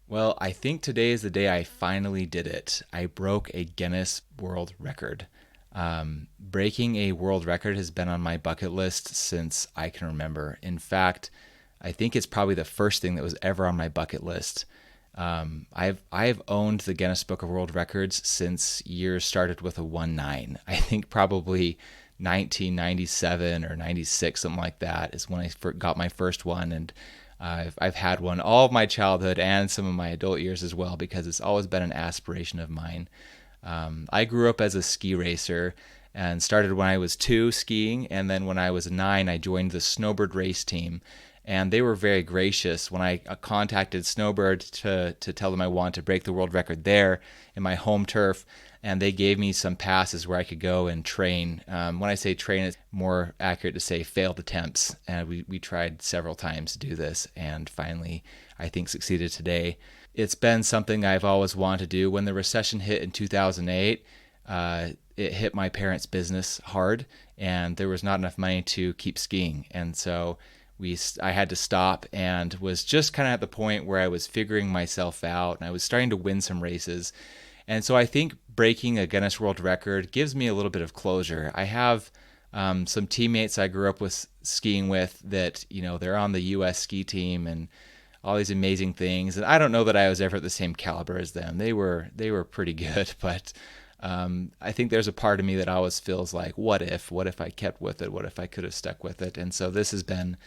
Well, I think today is the day I finally did it. I broke a Guinness World Record. Breaking a world record has been on my bucket list since I can remember. In fact, I think it's probably the first thing that was ever on my bucket list. I've owned the Guinness Book of World Records since years started with a 1-9. I think probably 1997 or 96, something like that, is when I got my first one, and I've had one all of my childhood and some of my adult years as well because it's always been an aspiration of mine. I grew up as a ski racer and started when I was 2 skiing, and then when I was 9, I joined the snowbird race team. And they were very gracious when I contacted Snowbird to tell them I wanted to break the world record there in my home turf. And they gave me some passes where I could go and train. When I say train, it's more accurate to say failed attempts. And we tried several times to do this and finally, I think, succeeded today. It's been something I've always wanted to do. When the recession hit in 2008, it hit my parents' business hard, and there was not enough money to keep skiing. And so I had to stop and was just kind of at the point where I was figuring myself out and I was starting to win some races. And so I think breaking a Guinness World Record gives me a little bit of closure. I have some teammates I grew up with skiing with that, they're on the U.S. ski team and all these amazing things. And I don't know that I was ever at the same caliber as them. They were pretty good, but I think there's a part of me that always feels like, what if I kept with it? What if I could have stuck with it? And so this has been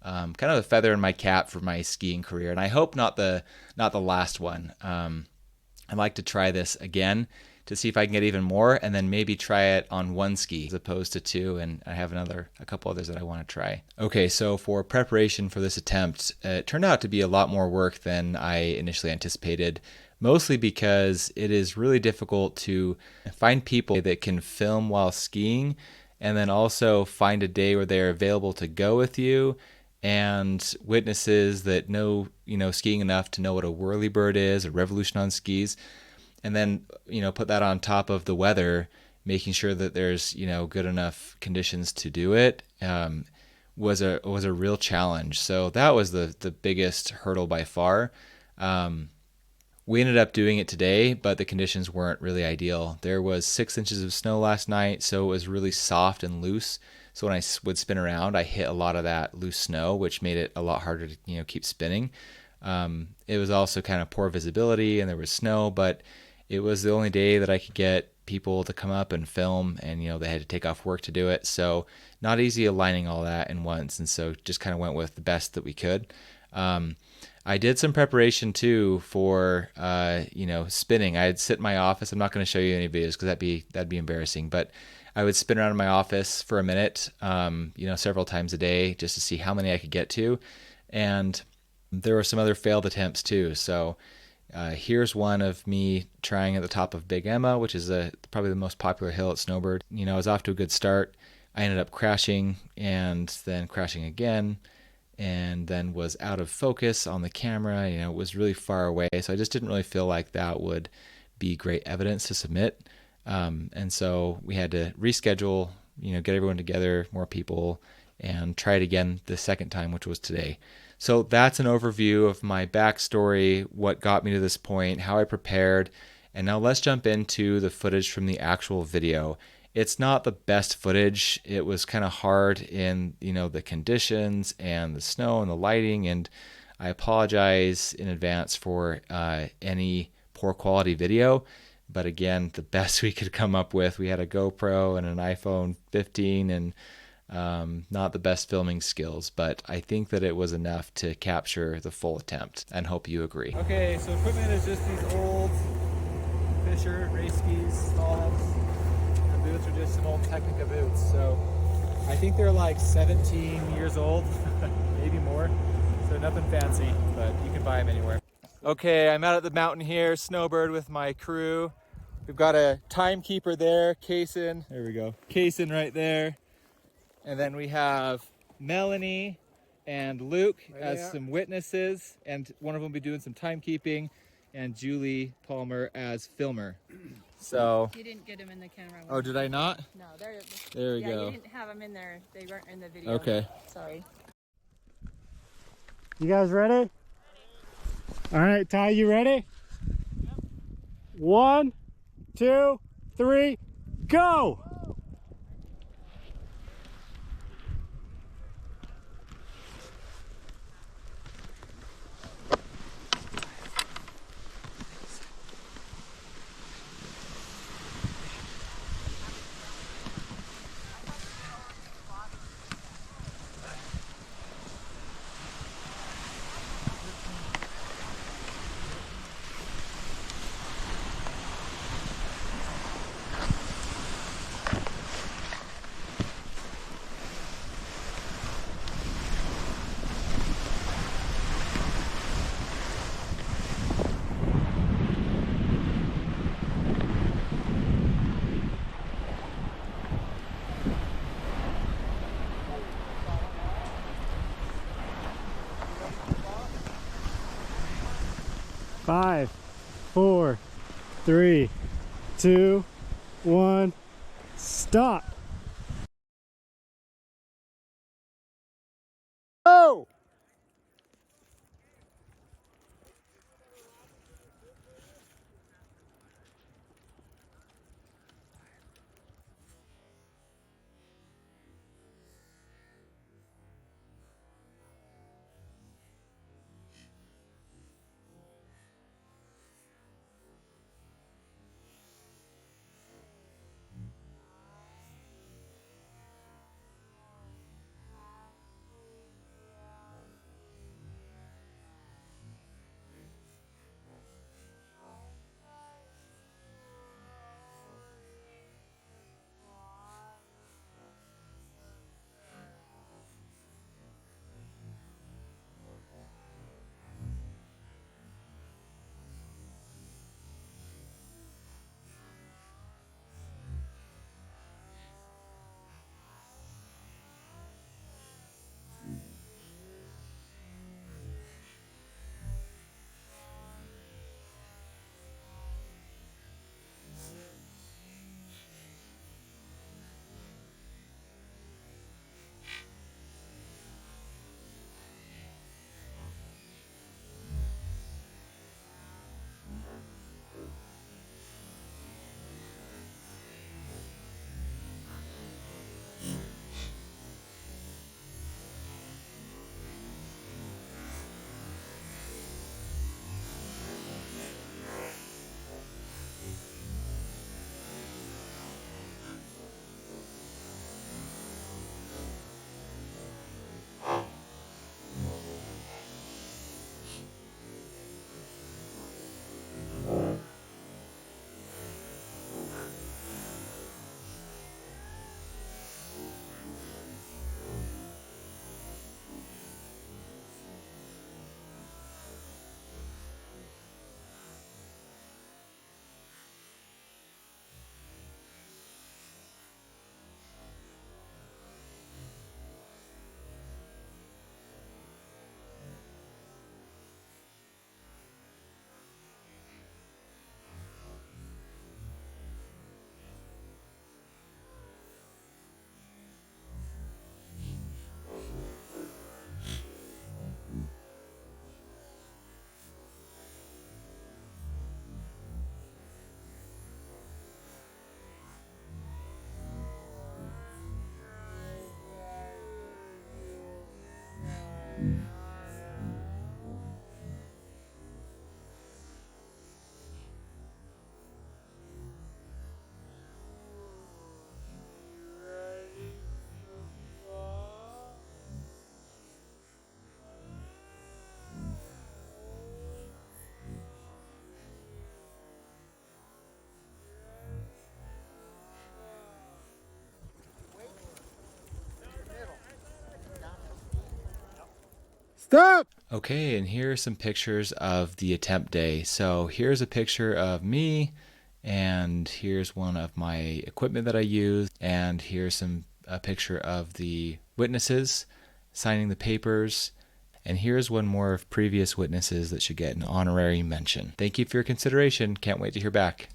kind of a feather in my cap for my skiing career, and I hope not the last one. I'd like to try this again to see if I can get even more, and then maybe try it on 1 ski as opposed to 2, and I have a couple others that I want to try. Okay, so for preparation for this attempt, it turned out to be a lot more work than I initially anticipated, mostly because it is really difficult to find people that can film while skiing, and then also find a day where they're available to go with you, and witnesses that know, skiing enough to know what a whirlybird is, a revolution on skis, and then, put that on top of the weather, making sure that there's, good enough conditions to do it, was a real challenge. So that was the biggest hurdle by far. We ended up doing it today, but the conditions weren't really ideal. There was 6 inches of snow last night, so it was really soft and loose. So when I would spin around, I hit a lot of that loose snow, which made it a lot harder to keep spinning. It was also kind of poor visibility, and there was snow, but it was the only day that I could get people to come up and film, and they had to take off work to do it. So not easy aligning all that in once, and so just kind of went with the best that we could. I did some preparation too for spinning. I'd sit in my office. I'm not going to show you any videos because that'd be embarrassing, but I would spin around in my office for a minute, several times a day just to see how many I could get to. And there were some other failed attempts too. So here's one of me trying at the top of Big Emma, which is probably the most popular hill at Snowbird. I was off to a good start. I ended up crashing and then crashing again, and then was out of focus on the camera. It was really far away. So I just didn't really feel like that would be great evidence to submit. And so we had to reschedule, get everyone together, more people, and try it again the second time, which was today. So that's an overview of my backstory, what got me to this point, how I prepared. And now let's jump into the footage from the actual video. It's not the best footage. It was kind of hard in, the conditions and the snow and the lighting. And I apologize in advance for any poor quality video. But again, the best we could come up with. We had a GoPro and an iPhone 15 and not the best filming skills, but I think that it was enough to capture the full attempt, and hope you agree. Okay, so equipment is just these old Fisher race skis, small heads. The boots are just some old Technica boots. So I think they're like 17 years old, maybe more. So nothing fancy, but you can buy them anywhere. Okay, I'm out at the mountain here, Snowbird, with my crew. We've got a timekeeper there, Kaysen. There we go. Kaysen right there. And then we have Melanie and Luke as some witnesses, and one of them will be doing some timekeeping, and Julie Palmer as filmer. So you didn't get them in the camera. Oh, did I not? No, there we go. You didn't have them in there. They weren't in the video. Okay. Sorry. You guys ready? All right, Ty, you ready? Yep. 1, 2, 3, go! Five, 4, 3, 2, 1, stop. Go! Stop! Okay, and here are some pictures of the attempt day. So here's a picture of me, and here's one of my equipment that I use, and here's a picture of the witnesses signing the papers, and here's one more of previous witnesses that should get an honorary mention. Thank you for your consideration. Can't wait to hear back.